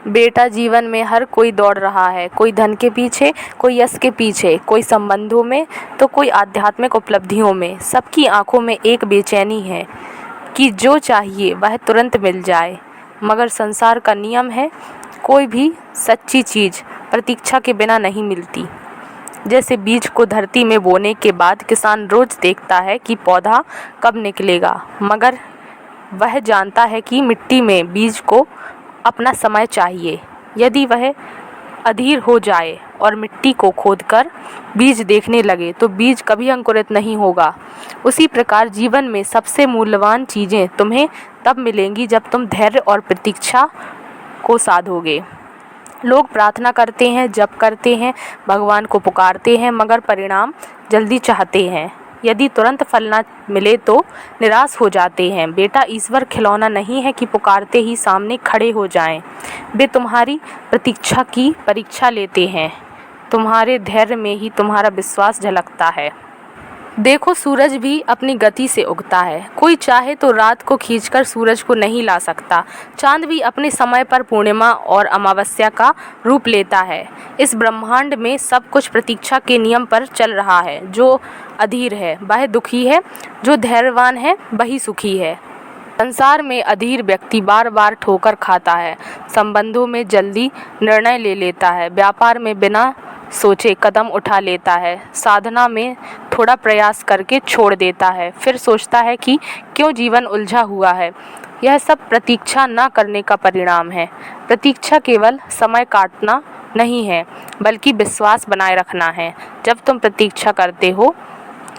बेटा, जीवन में हर कोई दौड़ रहा है, कोई धन के पीछे, कोई यश के पीछे, कोई संबंधों में तो कोई आध्यात्मिक उपलब्धियों में। सबकी आंखों में एक बेचैनी है कि जो चाहिए वह तुरंत मिल जाए, मगर संसार का नियम है, कोई भी सच्ची चीज़ प्रतीक्षा के बिना नहीं मिलती। जैसे बीज को धरती में बोने के बाद किसान रोज देखता है कि पौधा कब निकलेगा, मगर वह जानता है कि मिट्टी में बीज को अपना समय चाहिए। यदि वह अधीर हो जाए और मिट्टी को खोदकर बीज देखने लगे तो बीज कभी अंकुरित नहीं होगा। उसी प्रकार जीवन में सबसे मूल्यवान चीज़ें तुम्हें तब मिलेंगी जब तुम धैर्य और प्रतीक्षा को साधोगे। लोग प्रार्थना करते हैं, जप करते हैं, भगवान को पुकारते हैं, मगर परिणाम जल्दी चाहते हैं। यदि तुरंत फल न मिले तो निराश हो जाते हैं। बेटा, ईश्वर खिलौना नहीं है कि पुकारते ही सामने खड़े हो जाएं। वे तुम्हारी प्रतीक्षा की परीक्षा लेते हैं। तुम्हारे धैर्य में ही तुम्हारा विश्वास झलकता है। देखो, सूरज भी अपनी गति से उगता है। कोई चाहे तो रात को खींचकर सूरज को नहीं ला सकता। चांद भी अपने समय पर पूर्णिमा और अमावस्या का रूप लेता है। इस ब्रह्मांड में सब कुछ प्रतीक्षा के नियम पर चल रहा है। जो अधीर है वह दुखी है, जो धैर्यवान है वही सुखी है। संसार में अधीर व्यक्ति बार बार ठोकर खाता है, संबंधों में जल्दी निर्णय ले लेता है, व्यापार में बिना सोचे कदम उठा लेता है, साधना में थोड़ा प्रयास करके छोड़ देता है, फिर सोचता है कि क्यों जीवन उलझा हुआ है। यह सब प्रतीक्षा न करने का परिणाम है। प्रतीक्षा केवल समय काटना नहीं है, बल्कि विश्वास बनाए रखना है। जब तुम प्रतीक्षा करते हो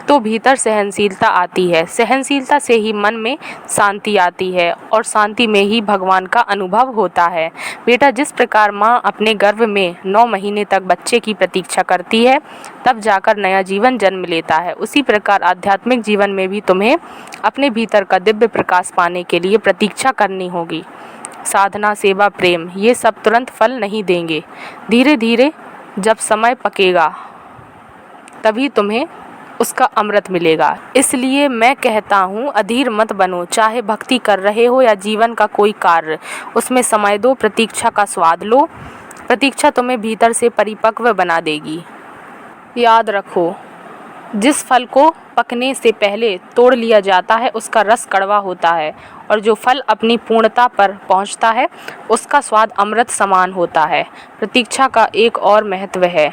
तो भीतर सहनशीलता आती है। सहनशीलता से ही मन में शांति आती है और शांति में ही भगवान का अनुभव होता है। बेटा, जिस प्रकार माँ अपने गर्भ में 9 महीने तक बच्चे की प्रतीक्षा करती है, तब जाकर नया जीवन जन्म लेता है, उसी प्रकार आध्यात्मिक जीवन में भी तुम्हें अपने भीतर का दिव्य प्रकाश पाने के लिए प्रतीक्षा करनी होगी। साधना, सेवा, प्रेम, ये सब तुरंत फल नहीं देंगे। धीरे धीरे जब समय पकेगा तभी तुम्हें उसका अमृत मिलेगा। इसलिए मैं कहता हूँ, अधीर मत बनो। चाहे भक्ति कर रहे हो या जीवन का कोई कार्य, उसमें समय दो, प्रतीक्षा का स्वाद लो। प्रतीक्षा तुम्हें भीतर से परिपक्व बना देगी। याद रखो, जिस फल को पकने से पहले तोड़ लिया जाता है उसका रस कड़वा होता है, और जो फल अपनी पूर्णता पर पहुँचता है उसका स्वाद अमृत समान होता है। प्रतीक्षा का एक और महत्व है,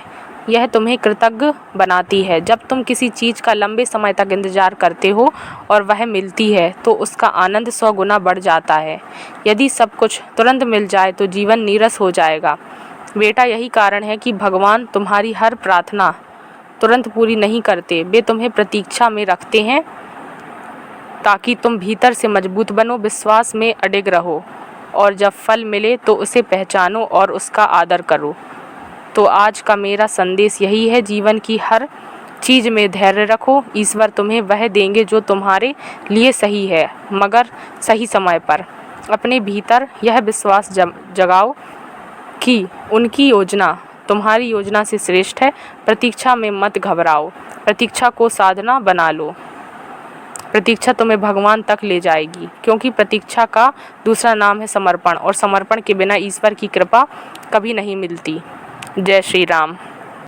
यह तुम्हें कृतज्ञ बनाती है। जब तुम किसी चीज़ का लंबे समय तक इंतजार करते हो और वह मिलती है तो उसका आनंद 100 गुना बढ़ जाता है। यदि सब कुछ तुरंत मिल जाए तो जीवन नीरस हो जाएगा। बेटा, यही कारण है कि भगवान तुम्हारी हर प्रार्थना तुरंत पूरी नहीं करते। वे तुम्हें प्रतीक्षा में रखते हैं ताकि तुम भीतर से मजबूत बनो, विश्वास में अडिग रहो, और जब फल मिले तो उसे पहचानो और उसका आदर करो। तो आज का मेरा संदेश यही है, जीवन की हर चीज़ में धैर्य रखो। ईश्वर तुम्हें वह देंगे जो तुम्हारे लिए सही है, मगर सही समय पर। अपने भीतर यह विश्वास जगाओ कि उनकी योजना तुम्हारी योजना से श्रेष्ठ है। प्रतीक्षा में मत घबराओ, प्रतीक्षा को साधना बना लो। प्रतीक्षा तुम्हें भगवान तक ले जाएगी, क्योंकि प्रतीक्षा का दूसरा नाम है समर्पण, और समर्पण के बिना ईश्वर की कृपा कभी नहीं मिलती। जय श्री राम।